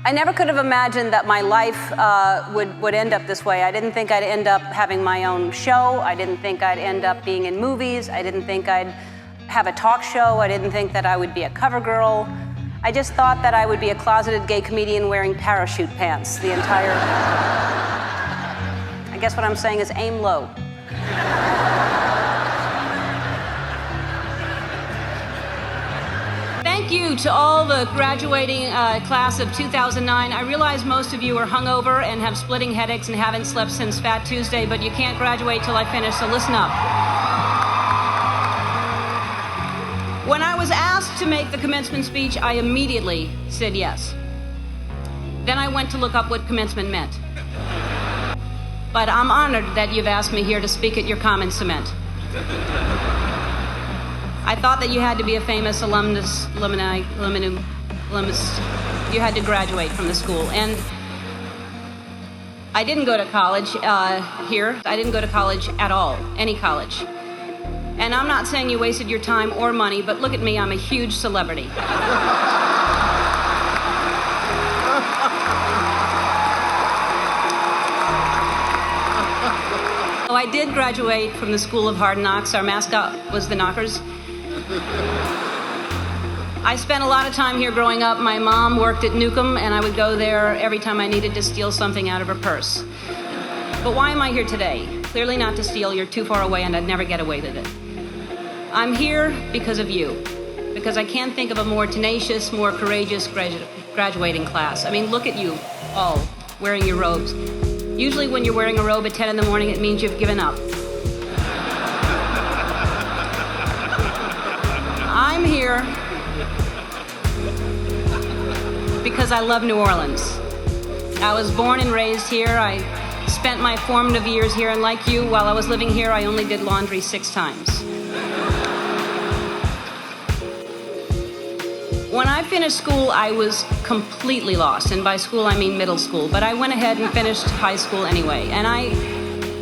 I never could have imagined that my life would end up this way. I didn't think I'd end up having my own show. I didn't think I'd end up being in movies. I didn't think I'd have a talk show. I didn't think that I would be a cover girl. I just thought that I would be a closeted gay comedian wearing parachute pants the entire... I guess what I'm saying is aim low. Thank you to all the graduating class of 2009. I realize most of you are hungover and have splitting headaches and haven't slept since Fat Tuesday, but you can't graduate till I finish, so listen up. When I was asked to make the commencement speech, I immediately said yes. Then I went to look up what commencement meant. But I'm honored that you've asked me here to speak at your common cement. I thought that you had to be a famous alumnus. You had to graduate from the school. And I didn't go to college here. I didn't go to college at all, any college. And I'm not saying you wasted your time or money, but look at me, I'm a huge celebrity. Oh, I did graduate from the School of Hard Knocks. Our mascot was the Knockers. I spent a lot of time here growing up. My mom worked at Newcomb, and I would go there every time I needed to steal something out of her purse. But why am I here today? Clearly not to steal. You're too far away, and I'd never get away with it. I'm here because of you, because I can't think of a more tenacious, more courageous graduating class. I mean, look at you all wearing your robes. Usually when you're wearing a robe at 10 in the morning, it means you've given up. I'm here because I love New Orleans. I was born and raised here. I spent my formative years here, and like you, while I was living here, I only did laundry 6 times. When I finished school, I was completely lost, and by school I mean middle school, but I went ahead and finished high school anyway, and I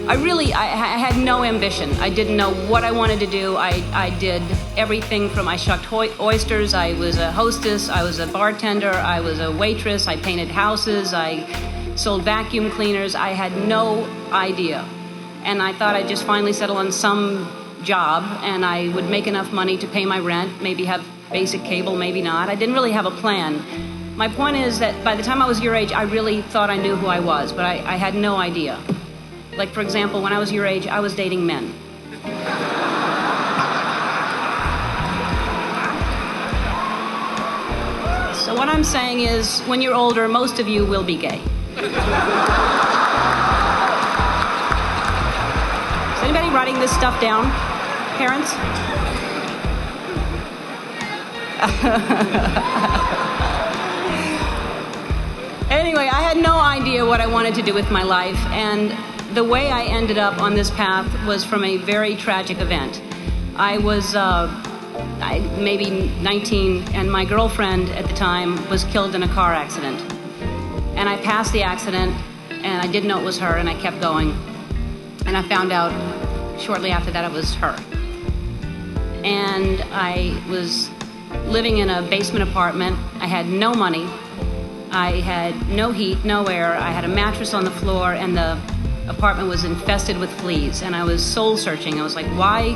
had no ambition. I didn't know what I wanted to do. I did everything from I shucked oysters, I was a hostess, I was a bartender, I was a waitress, I painted houses, I sold vacuum cleaners. I had no idea. And I thought I'd just finally settle on some job and I would make enough money to pay my rent, maybe have basic cable, maybe not. I didn't really have a plan. My point is that by the time I was your age, I really thought I knew who I was, but I had no idea. Like, for example, when I was your age, I was dating men. So what I'm saying is, when you're older, most of you will be gay. Is anybody writing this stuff down? Parents? Anyway, I had no idea what I wanted to do with my life, and the way I ended up on this path was from a very tragic event. I was maybe 19, and my girlfriend at the time was killed in a car accident. And I passed the accident, and I didn't know it was her, and I kept going. And I found out shortly after that it was her. And I was living in a basement apartment. I had no money. I had no heat, no air. I had a mattress on the floor, and the apartment was infested with fleas. And I was soul searching. I was like, why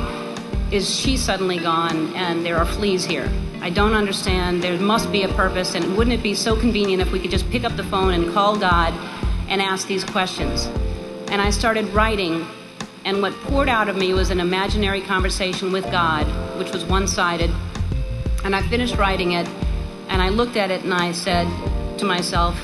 is she suddenly gone and there are fleas here? I don't understand. There must be a purpose, and wouldn't it be so convenient if we could just pick up the phone and call God and ask these questions? And I started writing, and what poured out of me was an imaginary conversation with God, which was one-sided. And I finished writing it, and I looked at it and I said to myself,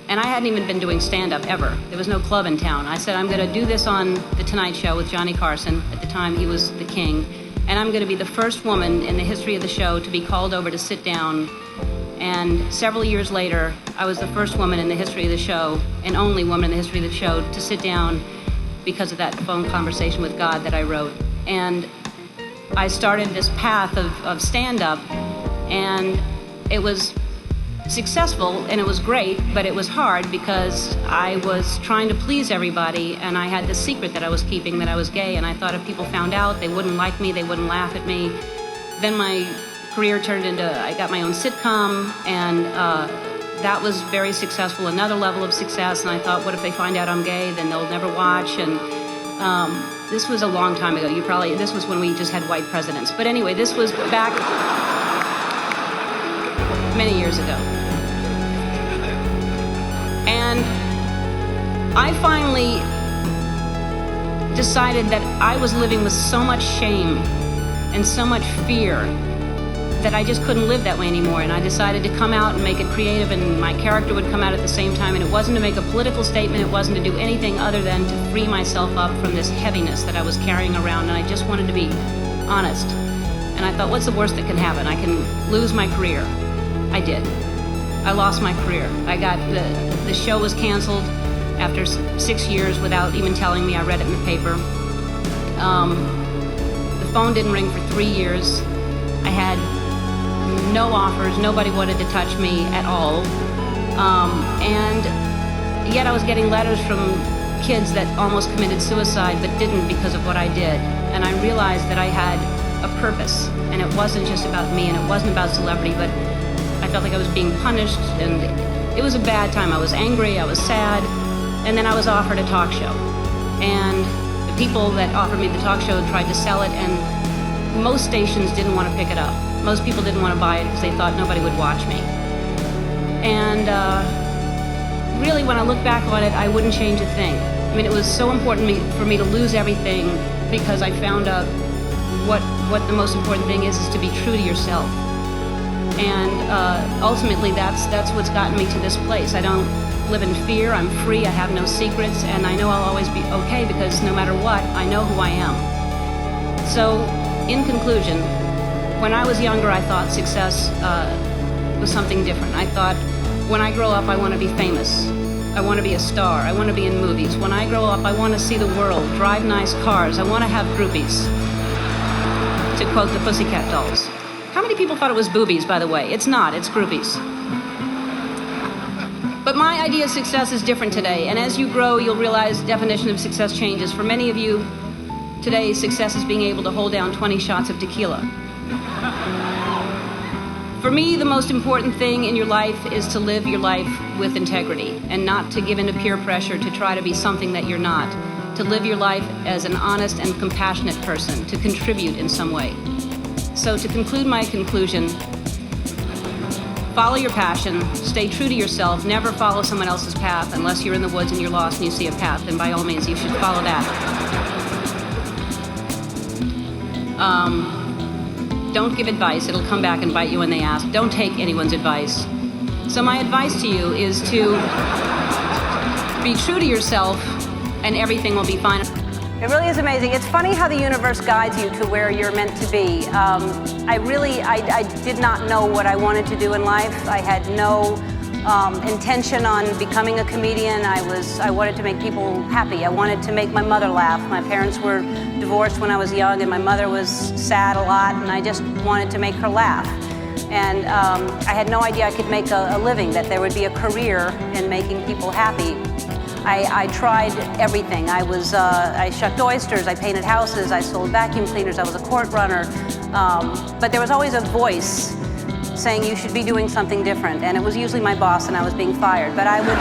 and I hadn't even been doing stand-up ever. There was no club in town. I said, I'm going to do this on The Tonight Show with Johnny Carson. At the time, he was the king. And I'm going to be the first woman in the history of the show to be called over to sit down. And several years later, I was the first woman in the history of the show, and only woman in the history of the show, to sit down because of that phone conversation with God that I wrote. And I started this path of stand-up, and it was successful and it was great, but it was hard because I was trying to please everybody, and I had this secret that I was keeping, that I was gay, and I thought if people found out, they wouldn't like me, they wouldn't laugh at me. Then my career turned into, I got my own sitcom, and that was very successful, another level of success. And I thought, what if they find out I'm gay? Then they'll never watch. And this was a long time ago. This was when we just had white presidents. But anyway, this was back many years ago. And I finally decided that I was living with so much shame and so much fear that I just couldn't live that way anymore. And I decided to come out and make it creative, and my character would come out at the same time. And it wasn't to make a political statement. It wasn't to do anything other than to free myself up from this heaviness that I was carrying around. And I just wanted to be honest. And I thought, what's the worst that can happen? I can lose my career. I did. I lost my career. The show was canceled after 6 years without even telling me. I read it in the paper. The phone didn't ring for 3 years. I had no offers. Nobody wanted to touch me at all. And yet I was getting letters from kids that almost committed suicide but didn't because of what I did. And I realized that I had a purpose, and it wasn't just about me, and it wasn't about celebrity, but I felt like I was being punished, and it was a bad time. I was angry, I was sad, and then I was offered a talk show. And the people that offered me the talk show tried to sell it, and most stations didn't want to pick it up. Most people didn't want to buy it because they thought nobody would watch me. And really, when I look back on it, I wouldn't change a thing. I mean, it was so important for me to lose everything because I found out what the most important thing is to be true to yourself. And ultimately, that's what's gotten me to this place. I don't live in fear. I'm free. I have no secrets, and I know I'll always be okay because no matter what, I know who I am. So, in conclusion, when I was younger, I thought success was something different. I thought, when I grow up, I want to be famous. I want to be a star. I want to be in movies. When I grow up, I want to see the world, drive nice cars. I want to have groupies, to quote the Pussycat Dolls. How many people thought it was boobies, by the way? It's not, it's groupies. But my idea of success is different today, and as you grow, you'll realize the definition of success changes. For many of you, today, success is being able to hold down 20 shots of tequila. For me, the most important thing in your life is to live your life with integrity and not to give in to peer pressure to try to be something that you're not. To live your life as an honest and compassionate person, to contribute in some way. So to conclude my conclusion, follow your passion, stay true to yourself, never follow someone else's path unless you're in the woods and you're lost and you see a path, then by all means you should follow that. Don't give advice, it'll come back and bite you when they ask. Don't take anyone's advice. So my advice to you is to be true to yourself and everything will be fine. It really is amazing. It's funny how the universe guides you to where you're meant to be. I did not know what I wanted to do in life. I had no intention on becoming a comedian. I wanted to make people happy. I wanted to make my mother laugh. My parents were divorced when I was young, and my mother was sad a lot, and I just wanted to make her laugh. And I had no idea I could make a living, that there would be a career in making people happy. I tried everything. I shucked oysters, I painted houses, I sold vacuum cleaners, I was a court runner. But there was always a voice saying you should be doing something different, and it was usually my boss and I was being fired. But I would